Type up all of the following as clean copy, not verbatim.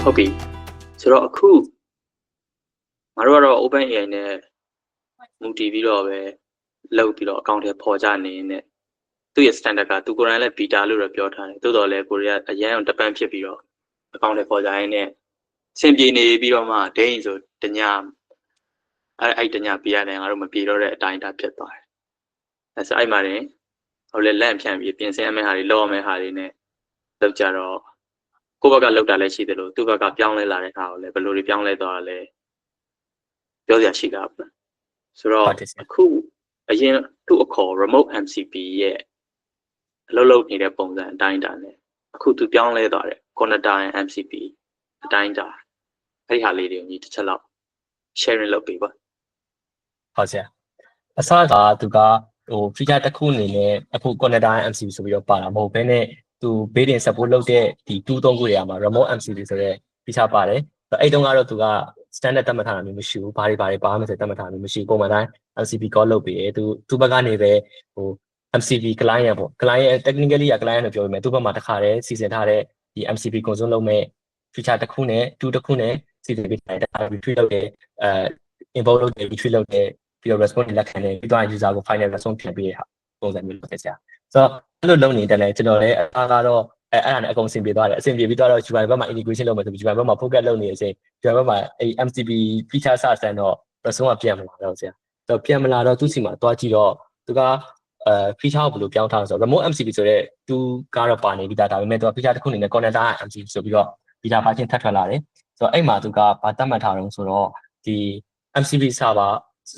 ဟုတ်ပြီဆိုတော့အခုငါတို့ကတော့ OpenAI နဲ့မူတည်ပြီးတော့ပဲလုပ်ပြီးတော့အကောင့်ထဲပေါ်ကြနေနေသူ့ရဲ့ standard ကသူကိုယ်တိုင်လည်း beta လို့တော့ပြောထားတယ်တိုးတော်လည်းကိုရီးယားအရန်အောင်တပန်းဖြစ်ပြီးတော့အကောင့်ထဲပေါ်ကြရင်းနဲ့စင်ပြေနေပြီးတော့မှဒိန်းဆိုတညအဲ့တညပြရတယ်ငါတို့မပြေတော့တဲ့အတိုင်းတာဖြစ်သွားတယ်အဲ့ဆိုအဲ့မှာတင်ဟိုလည်းလန့်ဖြန့်ပြီးပြင်ဆင်ရမယ့်ဟာတွေလောက်ရမယ့်ဟာတွေနဲ့လောက်ကြတော့ကိုယ့်ဘက်ကလောက်တာလည်းရှိတယ်လို့သူ့ဘက်ကပြောင်းလဲလာတဲ့ဟာကိုလည်းဘယ်လိုတွေပြောင်းလဲသွားတာလဲပြောစရာရှိတာပေါ့ဆိုတော့အခုအရင်သူ့အခေါ် remote MCP ရဲ့အလုပ်လုပ်နေတဲ့ပုံစံအတိုင်းတာနဲ့အခုသူပြောင်းလဲသွားတယ် connector MCP အတိုင်းတာအဲ့ဒီဟာလေးတွေကိုညီတစ်ချက်လောက် sharing လုပ်ပေးပါဟုတ်ဆရာအစကသူကfeature တစ်ခုအနေနဲ့အခု connector MCP ဆိုပြီးတော့ပါတာမဟုတ်ဘဲနဲ့သူ building support လုပ်တဲ့ဒီ2-3ခုတွေမှာ remote MCP ဆိုတဲ့ feature ပါတယ်အဲ့တုန်းကတော့သူက standard သတ်မှတ်ထားတာမျိုးမရှိဘူးဘာတွေပါမယ်ဆိုသတ်မှတ်ထားတာမျိုးမရှိဘူးပုံမှန်တိုင်း MCP call လုပ်ပေးတယ်သူဘက်ကနေပဲMCP client ပေါ့ client technically client လို့ပြောပေမဲ့သူ့ဘက်မှာတစ်ခါတည်းစီစဉ်ထားတဲ့ဒီ MCP consume လုပ်မဲ့ feature တစ်ခုနဲ့2တစ်ခုနဲ့စီစဉ်ပေးတယ်ဒါ retrieve လုပ်တယ်import လုပ်တယ် retrieve လုပ်တယ်ပြီးတော့ response လက်ခံတယ်ပြီးတော့ user ကို final response ပြန်ပေးတဲ့ဟာပုံစံမျိုးလုပ်တယ်ဆရာဆိုတော့အဲ့လိုလုပ်နေတယ်လေကျွန်တော်လည်းအားကတော့အဲ့ဒါနဲ့အကုန်အဆင်ပြေသွားတယ်အဆင်ပြေပြီးတော့ UI ဘက်မှာ integration လုပ်မယ်ဆိုပြီး UI ဘက်မှာ focus လုပ်နေတဲ့အချိန် UI ဘက်မှာအဲ့ MCP feature စတဲ့တော့ response ကပြန်မလာတော့ဆရာဆိုတော့ပြန်မလာတော့သူ့စီမှာတွားကြည့်တော့သူကfeature ကိုဘယ်လိုပြောင်းထားလဲဆိုတော့ remote MCP ဆိုတဲ့သူကတော့ပါနေပြီးသားဒါပေမဲ့သူက feature တစ်ခုအနေနဲ့ connector MCP ဆိုပြီးတော့ beta version ထပ်ထွက်လာတယ်ဆိုတော့အဲ့မှာသူကဗာတတ်မှတ်ထားတော့ဆိုတော့ဒီ MCP server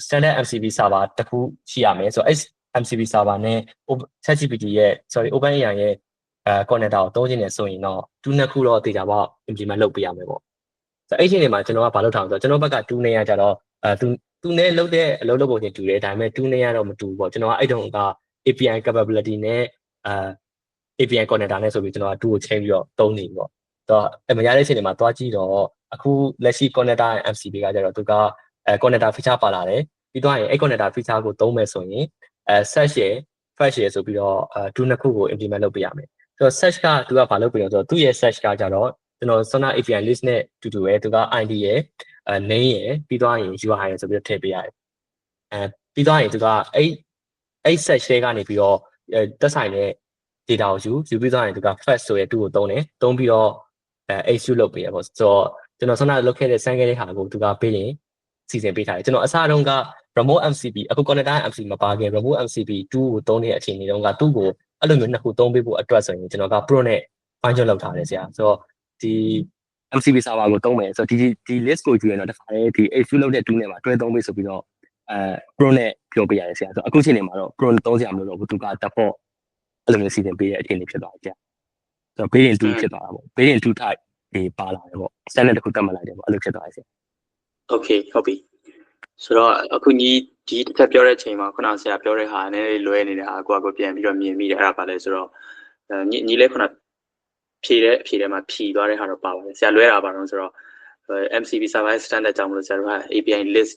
standard MCP server တစ်ခုရှိရမယ်ဆိုတော့အဲ့ MCP server နဲ့ ChatGPT ရဲ့ OpenAI ရဲ့connector ကိုသုံးခြင်းနဲ့ဆိုရင်တော့2နှစ်ခုတော့တေချာပေါ့ implement လုပ်ပေးရမယ်ပေါ့ဆိုတော့အဲ့ဒီအချိန်မှာကျွန်တော်ကဘာလုပ်ထားလဲဆိုတော့ကျွန်တော်ဘက်က2နဲ့ရကြတော့သူနဲ့လုပ်တဲ့အလုပ်လုပ်ပုံချင်းတူတယ်ဒါပေမဲ့2နဲ့ရတော့မတူဘူးပေါ့ကျွန်တော်ကအဲ့တုန်းက API capability နဲ့ API connector နဲ့ဆိုပြီးကျွန်တော်က2ကိုချိန်ပြီးတော့သုံးနေပြီပေါ့ဆိုတော့အမရတဲ့အချိန်တွေမှာတွားကြည့်တော့အခုလက်ရှိ connector MCP ကကြတော့သူကconnector feature ပါလာတယ်ပြီးတော့အဲ့ connector feature ကိုသုံးမယ်ဆိုရင်search ရယ် fetch ရယ်ဆိုပြီးတော့2နှစ်ခုကို implement လုပ်ပေးရမယ်ဆိုတော့ search ကသူကဘာလုပ်ပေးလဲဆိုတော့သူ့ရဲ့ search ကကြတော့ကျွန်တော် Sona API list နဲ့တူတူပဲသူက ID ရယ် name ရယ်ပြီးတော့ရင် URI ရယ်ဆိုပြီးတော့ထည့်ပေးရတယ်ပြီးတော့ရင်သူကအဲ့ search တွေကနေပြီးတော့သက်ဆိုင်တဲ့ data ကိုယူပြီးတော့ရင်သူက fetch ဆိုရတူကိုသုံးတယ်သုံးပြီးတော့execute လုပ်ပေးရပေါ့ဆိုတော့ကျွန်တော် Sona လုပ်ခဲ့တဲ့စမ်းခဲ့တဲ့ဟာကိုသူကပေးရင်စီစဉ်ပေးထားတယ်ကျွန်တော်အစားတုန်းက remote MCP အခု connector MCP မပါခင် remote MCP 2ကိုသုံးတဲ့အချိန်တုန်းကသူ့ကိုအဲ့လိုမျိုးနှစ်ခုသုံးပေးဖို့အတွက်ဆိုရင်ကျွန်တော်က pro နဲ့ fine tune လုပ်ထားတယ်ဆရာဆိုတော့ဒီ MCP server ကိုသုံးမယ်ဆိုတော့ဒီ list ကိုကြည့်ရင်တော့တစ်ခါလေဒီ execute လုပ်တဲ့2နဲ့မှာတွဲသုံးပေးဆိုပြီးတော့pro နဲ့ပြောပြရတယ်ဆရာဆိုတော့အခုချိန်နေမှာတော့ pro သုံးစရာမလိုတော့ဘူးသူက default အဲ့လိုမျိုးစီစဉ်ပေးတဲ့အခြေအနေဖြစ်သွားတယ်ဆရာဆိုတော့ variant 2ဖြစ်သွားတာပေါ့ variant 2 type ဒီပါလာတယ်ပေါ့ standard တစ်ခုတက်မှတ်လိုက်တယ်ပေါ့အဲ့လိုဖြစ်သွားတယ်ဆရာ Okay ဟုတ်ပြီဆိုတော့အခုညီဒီတစ်ခါပြောတဲ့အချိန်မှာခုနဆရာပြောတဲ့ဟာနည်းနည်းလွဲနေတဲ့ဟာကိုပြန်ပြီးတော့မြင်မိတယ်အဲ့ဒါပါလဲဆိုတော့ညီလေးခုနဖြည့်တဲ့အဖြေထဲမှာဖြည့်သွားတဲ့ဟာတော့ပါပါတယ်ဆရာလွဲတာပါတော့ဆိုတော့MCP server standard ကြောင့်မလို့ဆရာတို့က API list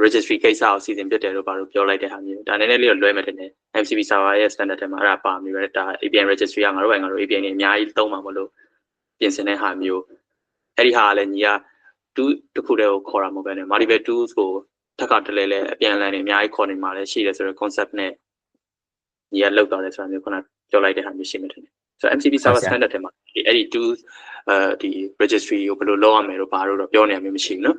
registry ကိစ္စကိုစီစဉ်ပြတယ်လို့ပါလို့ပြောလိုက်တဲ့ဟာမျိုးဒါနည်းနည်းလေးတော့လွဲမယ်တဲ့ MCP server ရဲ့ standard ထဲမှာအဲ့ဒါပါမျိုးပဲဒါ API registry ကငါတို့API နဲ့အများကြီးသုံးမှာမလို့ပြင်ဆင်တဲ့ဟာမျိုးအဲ့ဒီဟာကလည်းညီက2တစ်ခုတည်းကိုခေါ်တာမဟုတ်ဘဲနဲ့ multiple tools ကိုထပ်ခါတလဲလဲအပြန်အလှန်နေအများကြီးခေါ်နေမှာလည်းရှိတယ်ဆိုတော့ concept နဲ့ညီကလောက်သွားတယ်ဆိုတာမျိုးခုနပြောလိုက်တဲ့ဟာမျိုးရှိမှတယ်ဆိုတော့ MCP server standard ထဲမှာအဲ့ဒီ tools ဒီ registry ကိုဘယ်လိုလုပ်ရမယ်လို့ဘာလို့တော့ပြောနေရမျိုးမရှိဘူးနော်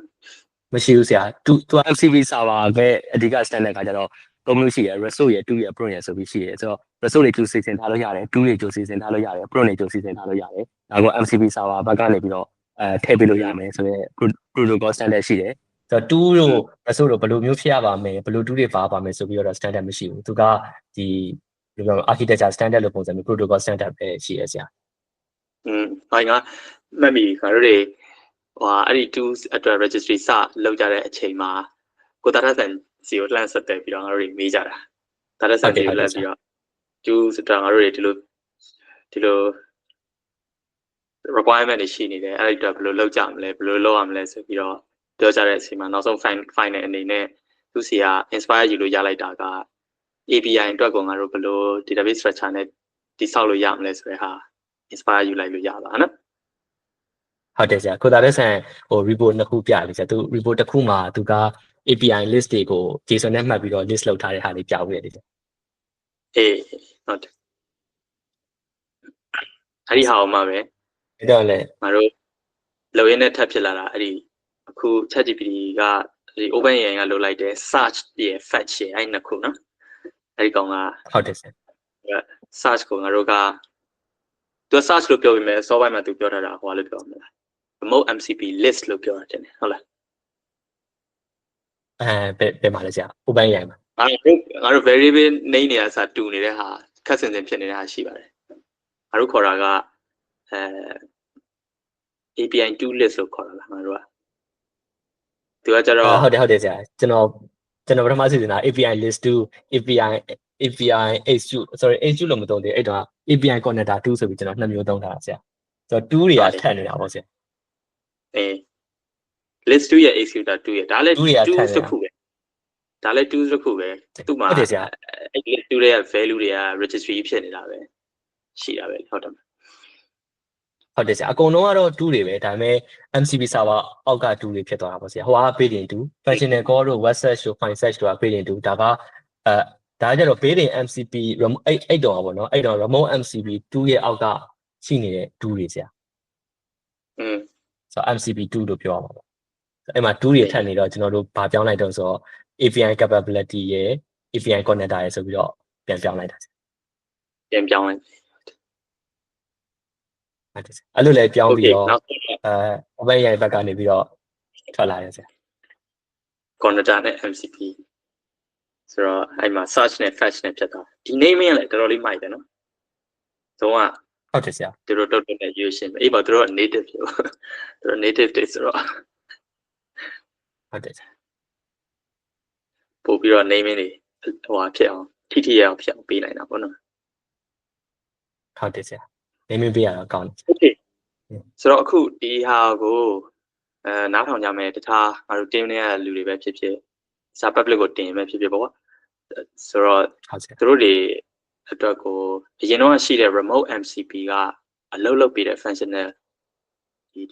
မရှိဘူးဆရာသူက MCP server ပဲအဓိက standard ကကြတော့သုံးမျိုးရှိရယ် resource ရယ်2ရယ် pro ရယ်ဆိုပြီးရှိရယ်ဆိုတော့ resource တွေကျူစီစဉ်ထားလို့ရတယ်2တွေကျူစီစဉ်ထားလို့ရတယ် pro တွေကျူစီစဉ်ထားလို့ရတယ်ဒါက MCP server ဘက်ကနေပြီးတော့ထည့်ပေးလို့ရမယ်ဆိုတော့ protocol standard ရှိတယ်ဆိုတော့2တို့ resource တို့ဘယ်လိုမျိုးဖြစ်ရပါမယ်ဘယ်လို2တွေပါမယ်ဆိုပြီးတော့ standard မရှိဘူးသူကဒီဘယ်လို architecture standard လို့ပုံစံမျိုး protocol standard ပဲရှိရဆရာဘာငါမှတ်မိခါတို့တွေအဲ့ဒီ tools အတွက် registry စလောက်ကြတဲ့အချိန်မှာကိုတာထဆန်စီကိုလှမ်းဆက်တယ်ပြီးတော့ငါတို့တွေမေးကြတာတာထဆန်စီကိုလှမ်းပြီးတော့ tools အတွက်ငါတို့တွေဒီလို requirement တွေရှိနေတယ်အဲ့ဒီတော့ဘယ်လိုလုပ်ကြမလဲဘယ်လိုလုပ်ရမလဲဆိုပြီးတော့ပြောကြတဲ့အချိန်မှာနောက်ဆုံး final အနေနဲ့သူစီက inspire ယူလို့ရလိုက်တာက API အတွက်ကိုငါတို့ဘယ်လို database structure နဲ့တိဆောက်လို့ရမလဲဆိုတဲ့ဟာ inspire ယူလိုက်လို့ရပါနော် ဟုတ်တယ်ဆရာကိုသာတဲ့ဆန်ဟို report နှစ်ခုပြပြီဆရာသူ report တစ်ခုမှာသူက API list တွေကို JSON နဲ့မှတ်ပြီးတော့ list လုပ်ထားတဲ့ဟာလေးပြပေးရတယ်ဆရာ အေးဟုတ်တယ်အဲ့ဒီဟာအောင်မှာပဲ အဲ့တော့လေ ငါတို့လုံရင်းနဲ့ထပ်ဖြစ်လာတာအဲ့ဒီအခု ChatGPT ကဒီ OpenAI ကလုပ်လိုက်တဲ့ search ရဲ့ fetch ရဲ့အဲ့နှစ်ခုနော်အဲ့ဒီကောင်က ဟုတ်တယ်ဆရာ search ကိုငါတို့ကသူ search လို့ပြောပြီးမယ် software မှာသူပြောထားတာဟိုလို့ပြောမှာလား remote MCP list လို့ပြောတာတင်တယ်ဟုတ်လား ဘယ်မှာလဲဆရာ OpenAI မှာ ငါတို့ variable name နေရာစာတူနေတဲ့ဟာခက်စင်စင်ဖြစ်နေတဲ့ဟာရှိပါတယ်ငါတို့ခေါ်တာကAPI 2 list လို့ခေါ်တာလားငါတို့ကသူကကျတော့ ဟုတ်တယ်ဆရာကျွန်တော်ပထမစီစဉ်တာ API list 2 API H2 sorry H2 လို့မသုံးသေးအဲ့တော့ API connector 2ဆိုပြီးကျွန်တော်နှစ်မျိုးသုံးထားတာဆရာဆိုတော့2တွေကထပ်နေတာပေါ့ဆရာ list 2ရဲ့ executor 2ရဲ့ဒါလည်း2တစ်ခုပဲဒါလည်း2တစ်ခုပဲသူ့မှာ ဟုတ်တယ်ဆရာ အဲ့ list 2ရဲ့ value တွေက registry ဖြစ်နေတာပဲရှိတာပဲဟုတ်တယ်ဟုတ်တယ်ဆရာအကုန်လုံးကတော့2တွေပဲဒါပေမဲ့ MCP server အောက်က2တွေဖြစ်သွားတာပေါ့ဆရာဟိုက built-in 2 functional call တို့ web search တို့ file search တို့က built-in 2ဒါကဒါကြတော့ built-in MCP အဲ့တော့ပေါ့နော်အဲ့တော့ remote MCP 2ရဲ့အောက်ကရှိနေတဲ့2တွေဆရာဆိုတော့ MCP 2လို့ပြောရမှာပေါ့အဲ့မှာ2တွေထပ်နေတော့ကျွန်တော်တို့ဗာပြောင်းလိုက်တော့ဆိုတော့ API capability ရဲ့ API connector ရဲ့ဆိုပြီးတော့ပြန်ပြောင်းလိုက်တာပြန်ပြောင်းလိုက်အဲ့လိုလည်းပြောင်းပြီးတော့OpenAI ဘက်ကနေပြီးတော့ထွက်လာတယ်ဆရာ connector နဲ့ MCP ဆိုတော့အဲ့မှာ search နဲ့ fetch နဲ့ဖြစ်သွားဒီ name ရလည်းတော်တော်လေးမိုက်တယ်နော်သုံးကဟုတ်တယ်ဆရာသူတို့တော့တဲ့ using အေးပါသူတို့က native ဖြစ်သူတို့ native တွေဆိုတော့ဟုတ်တယ်ပို့ပြီးတော့ naming တွေဟိုဖြစ်အောင်ထိရအောင်ဖြစ်အောင်ပေးနိုင်တာပေါ့နော်ဟုတ်တယ်ဆရာ naming ပေးရတော့ကောင်းတယ် okay ဆိုတော့အခုဒီဟာကိုနားထောင်ကြမယ်တခြားငါတို့ team တွေကလူတွေပဲဖြစ်ဖြစ်စာ public ကိုတင်ပဲဖြစ်ဖြစ်ပေါ့ဆိုတော့သူတို့တွေအတွက်ကိုအရင်တော့ရှိတဲ့ remote MCP ကအလုပ်လုပ်ပေးတဲ့ functional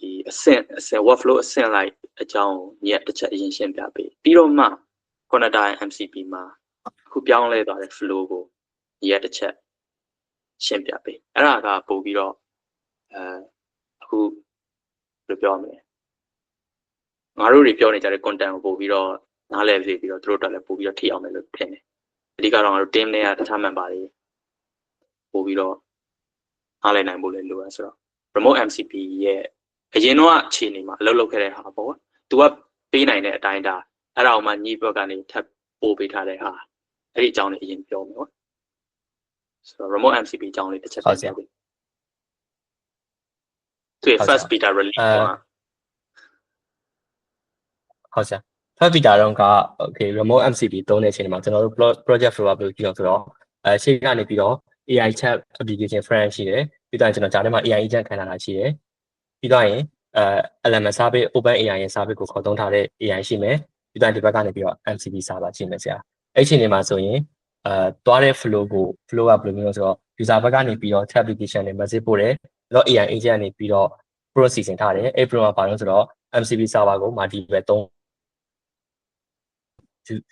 ဒီအဆင့် workflow အဆင့်လိုက်အကြောင်းညက်တစ်ချက်အရင်ရှင်းပြပေးပြီးတော့မှ connector MCP မှာအခုပြောင်းလဲသွားတဲ့ flow ကိုညက်တစ်ချက်ရှင်းပြပေးအဲ့ဒါကပို့ပြီးတော့အခုဘယ်လိုပြောမလဲငါတို့တွေပြောနေကြတဲ့ content ကိုပို့ပြီးတော့နားလည်စေပြီးတော့သူတို့တက်လည်းပို့ပြီးတော့ထိအောင်မယ်လို့ထင်တယ်အဓိကတော့ငါတို့ team တွေကတခြား member တွေပို့ပြီးတော့အားလည်နိုင်ဖို့လည်းလိုရဆိုတော့ remote MCP ရဲ့အရင်တော့အခြေအနေမှာအလုပ်လုပ်ခဲ့တဲ့ဟာပေါ့သူကပေးနိုင်တဲ့အတိုင်းဒါအဲ့ဒါအောင်မှညီဘက်ကနေထပ်ပို့ပေးထားတဲ့ဟာအဲ့ဒီအကြောင်းလေးအရင်ပြောမယ်ပေါ့ဆိုတော့ remote MCP အကြောင်းလေးတစ်ချက်ပြောပြသူ first beta release ဟုတ်ဆရာ first beta တော့က okay remote MCP သုံးတဲ့အချိန်မှာကျွန်တော်တို့ project flow ဘယ်လိုကြည့်အောင်ဆိုတော့ရှေ့ကနေပြီးတော့ AI chat application friend ရှိတယ်ပြီးတော့ကျွန်တော်ဂျာထဲမှာ AI agent ခံထားတာရှိတယ်ပြီးတော့ရင်LMS service OpenAI ရဲ့ service ကိုခေါ်သုံးထားတဲ့ AI ရှိမယ်ပြီးတော့ဒီဘက်ကနေပြီးတော့ MCP server ရှိမယ်ဆရာအဲ့ချိန်တွေမှာဆိုရင်သွားတဲ့ flow ကဘယ်လိုမျိုးလဲဆိုတော့ user ဘက်ကနေပြီးတော့ chat application တွေ message ပို့တယ်ပြီးတော့ AI agent ကနေပြီးတော့ pro စီစဉ်ထားတယ်အဲ့ pro မှာဘာလို့ဆိုတော့ MCP server ကို multiple သုံး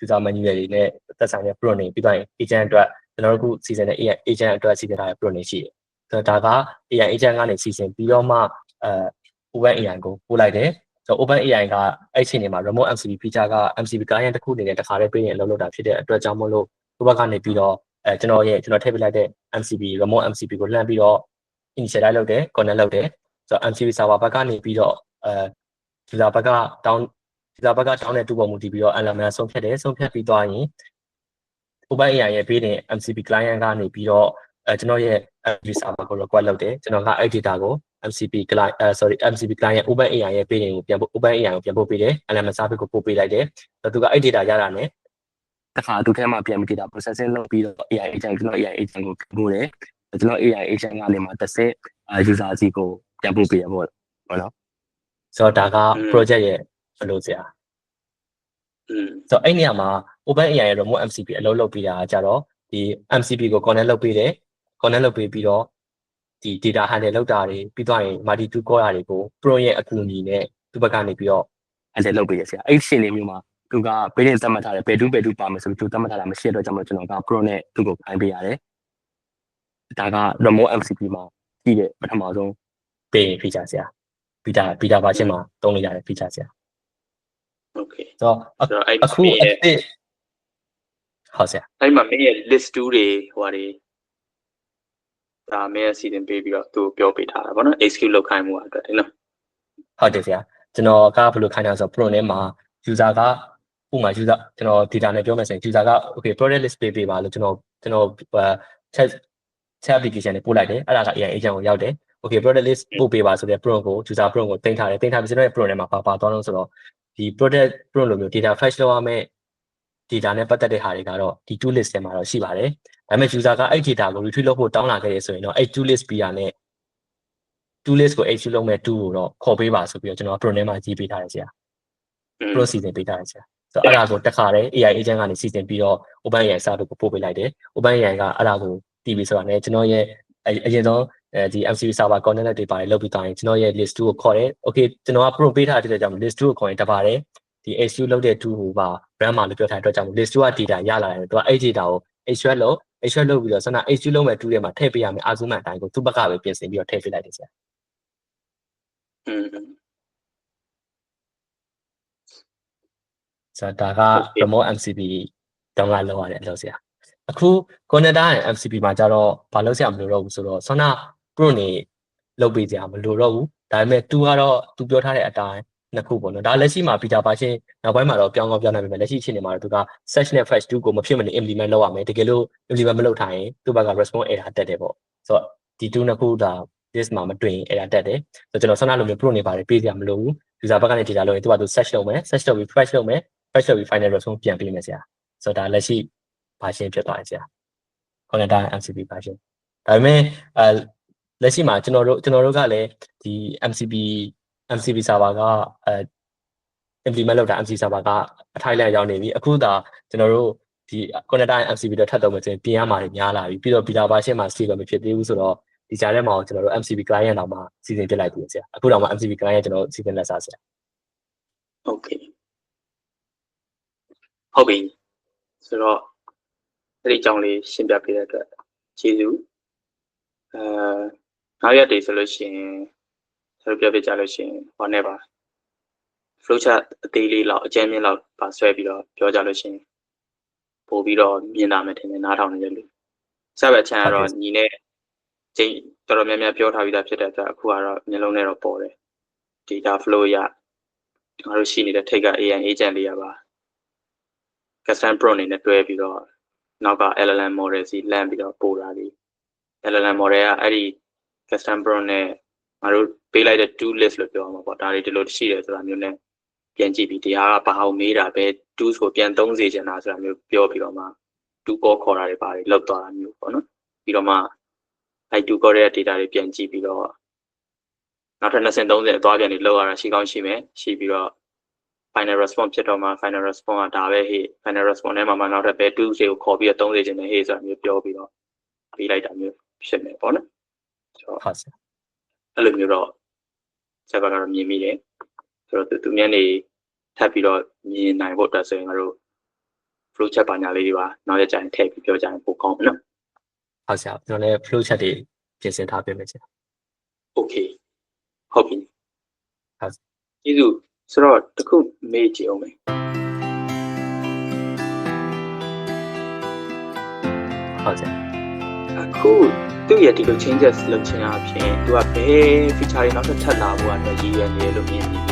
user manual တွေနဲ့သက်ဆိုင်တဲ့ pro နေပြီးတော့ agent အတွက်ကျွန်တော်တို့အခုစီစဉ်တဲ့ AI agent အတွက်စီစဉ်ထားတဲ့ pro နေရှိတယ်ဆိုတော့ဒါက AI agent ကနေစီစဉ်ပြီးတော့မှOpenAI ကိုပို့လိုက်တယ်ဆိုတော့ OpenAI ကအဲ့ချိန်တွေမှာ remote MCP feature က MCP client တစ်ခုအနေနဲ့တစ်ခါတည်းပေးရင်အလုပ်လုပ်တာဖြစ်တဲ့အတွက်ကြောင့်မို့လို့ဒီဘက်ကနေပြီးတော့ကျွန်တော်ထည့်ပေးလိုက်တဲ့ MCP remote MCP ကိုလှမ်းပြီးတော့ initialize လုပ်တယ် connect လုပ်တယ်ဆိုတော့ MCP server ဘက်ကနေပြီးတော့user ဘက်ကတောင်းတဲ့တူပုံမူတည်ပြီးတော့ LMS ဆုံးဖြတ်ပြီးသွားရင် OpenAI ရဲ့ပေးတဲ့ MCP client ကနေပြီးတော့ကျွန်တော်ရဲ့ MCP server ကို request လုပ်တယ်ကျွန်တော်ကအဲ့ data ကို MCP client OpenAI ရဲ့ပေးတဲ့ကိုပြန်ပို့ OpenAI ကိုပြန်ပို့ပေးတယ် LMS service ကိုပို့ပေးလိုက်တယ်သူကအဲ့ data ရတာနဲ့တခါသူထဲမှာပြန်ပြီး data processing လုပ်ပြီးတော့ AI agent ကျွန်တော် AI agent ကိုပို့တယ်ကျွန်တော် AI agent ကနေမှတစ်ဆက် user စီကိုပြန်ပို့ပေးရပေါ့နော်ဆိုတော့ဒါက project ရဲ့ဘယ်လိုဆရာဆိုတော့အဲ့နေရာမှာ OpenAI ရဲ့ remote MCP အလုပ်လုပ်ပြီးတာကကြတော့ဒီ MCP ကို connect လုပ်ပေးတယ် connect လုပ်ပေးပြီးတော့ ဒီ data handle လောက်တာတွေပြီးသွားရင် multi tool ခေါ်တာတွေကို pro ရဲ့အကူအညီနဲ့သူ့ဘက်ကနေပြီးတော့ handle လုပ်ပေးရဆရာအဲ့ဒီရှင်လေးမျိုးမှာသူကဘေးရင်သတ်မှတ်ထားတယ်ဘယ်တူပါမယ်ဆိုပြီးသူသတ်မှတ်ထားတာမရှိတဲ့အတွက်ကြောင့်မို့ကျွန်တော်က pro နဲ့သူ့ကိုခိုင်းပေးရတယ်ဒါက remote MCP မှာကြီးတဲ့ပထမဆုံးပေး feature ဆရာ beta version မှာသုံးလို့ရတဲ့ feature ဆရာ okay ဆိုတော့အခုအစ်ဟုတ်ဆရာ အဲ့မှာမင်းရဲ့ list 2တွေဟိုဟာတွေဒါမင်းရဲ့စီစဉ်ပေးပြီးတော့သူပြောပေးထားတာဗောနော် execute လုပ်ခိုင်းမှုအတွက်ဒီနော်ဟုတ်တယ်ဆရာကျွန်တော်ကဘယ်လိုခိုင်းတာဆိုတော့ pro နဲ့မှာ user ကဥပမာ user ကျွန်တော် data နဲ့ပြောမယ်ဆိုရင် user က okay product list ပေးပါလို့ကျွန်တော်chat application နဲ့ပို့လိုက်တယ်အဲ့ဒါက AI agent ကိုရောက်တယ် okay product list ပို့ပေးပါဆိုတဲ့ pro ကို user pro ကိုတင်ထားတယ်တင်ထားပြီးဆိုတော့ pro နဲ့မှာပါသွားလို့ဆိုတော့ဒီ product pro လိုမျိုး data fetch လုပ်ရမယ့် data နဲ့ပတ်သက်တဲ့ဟာတွေကတော့ဒီ tool list ထဲမှာတော့ရှိပါတယ်ဒါပေမဲ့ user ကအဲ့ data ကို retrieve လုပ်ဖို့တောင်းလာခဲ့ရဆိုရင်တော့အဲ့ tool list ပြီးတာနဲ့ tool list ကို execute လုပ်မဲ့ tool ကိုတော့ခေါ်ပေးပါဆိုပြီးတော့ကျွန်တော် pro နဲ့မှာကြီးပေးထားတယ်ဆရာ pro စီစဉ်ပေးထားတယ်ဆရာဆိုတော့အဲ့ဒါကိုတစ်ခါတည်း AI agent ကနေစီစဉ်ပြီးတော့ OpenAI server ကိုပို့ပေးလိုက်တယ် OpenAI ကအဲ့ဒါကိုတည်ပြီးဆိုတာနဲ့ကျွန်တော်ရဲ့အရင်ဆုံးဒီ MCP server connect တွေပါတယ်လုပ်ပြီးသားရင်ကျွန်တော်ရဲ့ list 2ကိုခေါ်တယ် okay ကျွန်တော်က pro ပေးထားတဲ့အတွက်ကြောင့် list 2ကိုခေါ်ရင်တပါတယ်ဒီ execute လုပ်တဲ့ tool ကိုပါ run မှာလို့ပြောထားတဲ့အတွက်ကြောင့် list 2က data ရလာတယ်သူကအဲ့ data ကို extract လုပ်ပြီးတော့ဆန္ဒ execute လုပ်မဲ့ tool ထဲမှာထည့်ပေးရမယ် argument အတိုင်းကိုသူ့ဘက်ကပဲပြင်ဆင်ပြီးတော့ထည့်ပေးလိုက်တယ်ဆရာဆိုတော့ဒါက remote MCP တောင်းလာလောက်ရတယ်လို့ဆရာအခု Connector နဲ့ MCP မှာကျတော့ဘာလို့ဆရာမလို့တော့ဘူးဆိုတော့ဆန္ဒ pro နေလုပ်ပေးကြမလို့တော့ဘူးဒါပေမဲ့ तू ကတော့ तू ပြောထားတဲ့အတိုင်းနှစ်ခုပေါ့နော်ဒါလက်ရှိမှာ beta version နောက်ပိုင်းမှာတော့ပြောင်းနိုင်ပြီပဲလက်ရှိအခြေအနေမှာတော့ तू က search နဲ့ fetch 2ကိုမဖြစ်မနေ implement လုပ်ရမယ်တကယ်လို့ implement မလုပ်ထားရင်သူ့ဘက်က response error တက်တယ်ပေါ့ဆိုတော့ဒီ 2နှစ်ခုဒါ list မှာမတွေ့ရင် error တက်တယ်ဆိုတော့ကျွန်တော်ဆန္ဒလိုမျိုး pro နေပါတယ်ပေးကြမလို့ဘူး user ဘက်ကနေ data လုပ်ရင် तू က search လုပ်မယ် search လုပ်ပြီး fetch လုပ်မယ် fetch လုပ်ပြီး final response ပြန်ပေးမယ်ဆရာဆိုတော့ဒါလက်ရှိ version ဖြစ်သွားတယ်ဆရာ Connector MCP version ဒါပေမဲ့လက်ရှိမှာကျွန်တော်တို့ကလည်းဒီ MCP server ကimplement လုပ်တာ MCP server ကအထိုက်လက်ရောက်နေပြီအခုဒါကျွန်တော်တို့ဒီ Connector MCP တော့ထပ်တော့မယ်ဆိုရင်ပြင်ရမှာတွေများလာပြီပြီးတော့ beta version မှာ stable မဖြစ်သေးဘူးဆိုတော့ဒီကြားထဲမှာကျွန်တော်တို့ MCP client တော့မှစီစဉ်ပြလိုက်ပြီဆရာအခုတော့မှ MCP client ကျွန်တော်စီစဉ်လက်စားဆရာ Okay ဟုတ်ပြီဆိုတော့အဲ့ဒီအကြောင်းလေးရှင်းပြပေးတဲ့အတွက်ကျေးဇူးနောက်ရက်တွေဆိုလို့ရှိရင်ဆက်ပြပြကြလို့ရှိရင်ဟောနေပါ flow chart အသေးလေးလောက်အကျဉ်းမြင့်လောက်ပါဆွဲပြီးတော့ပြောကြလို့ရှိရင်ပို့ပြီးတော့မြင်လာမယ်ထင်တယ်နားထောင်နေတဲ့လူစပဲချန်ကတော့ညီနဲ့ချိန်တော်တော်များများပြောထားပြီးသားဖြစ်တဲ့အတွက်အခုကတော့မျိုးလုံးနဲ့တော့ပေါ်တယ် data flow ရကျွန်တော်တို့ရှိနေတဲ့ထိတ်က AI agent လေးရပါ custom pro အနေနဲ့တွဲပြီးတော့နောက်က LLM model စီလမ်းပြီးတော့ပို့တာလေး LLM model ကအဲ့ဒီ custom pro နဲ့ငါတို့ပေးလိုက်တဲ့ tool list လို့ပြောမှာပေါ့ဒါတွေဒီလိုရှိတယ်ဆိုတာမျိုးနဲ့ပြန်ကြည့်ပြီးတရားကဘာအောင်မေးတာပဲ tools ကိုပြန်သုံးစေချင်တာဆိုတာမျိုးပြောပြီးတော့မှ to call ခေါ်တာတွေပါတယ်လောက်သွားတာမျိုးပေါ့နော်ပြီးတော့မှအဲ့ to call ရဲ့ data တွေပြန်ကြည့်ပြီးတော့နောက်ထပ်20-30အသွားပြန်နေလောက်ရတာရှိကောင်းရှိမယ်ရှိပြီးတော့ final response ဖြစ်တော့မှ final response ကဒါပဲဟေ့ final response ထဲမှာနောက်ထပ်ဘယ် tools တွေကိုခေါ်ပြီးတော့သုံးစေချင်တယ်ဟေ့ဆိုတာမျိုးပြောပြီးတော့ပေးလိုက်တာမျိုးဖြစ်မယ်ပေါ့နော်ဟုတ်ဆရာအဲ့လိုမျိုးတော့ဆက်ပါကတော့မြင်မိတယ်ဆိုတော့သူမျက်နေထပ်ပြီးတော့မြင်နိုင်ဖို့အတွက်ဆိုရင်ငါတို့ flow chart ပါညာလေးတွေပါနောက်ရကြရင်ထည့်ပြီးပြောကြရင်ပိုကောင်းမယ်နော်ဟုတ်ဆရာကျွန်တော်လည်း flow chart တွေပြင်ဆင်ထားပေးမယ်ဆရာ okay ဟုတ်ပြီဟုတ်ကျေးဇူးဆိုတော့တခုမေးကြည့်အောင်မယ်ဟုတ်ဆရာအခုသူ့ရဲ့ဒီလို changes လုပ်ချင်တာဖြင့်သူကဘယ် feature တွေနောက်ထပ်ထပ်လာဖို့အတွက်ရည်ရွယ်နေလို့မြင်နေ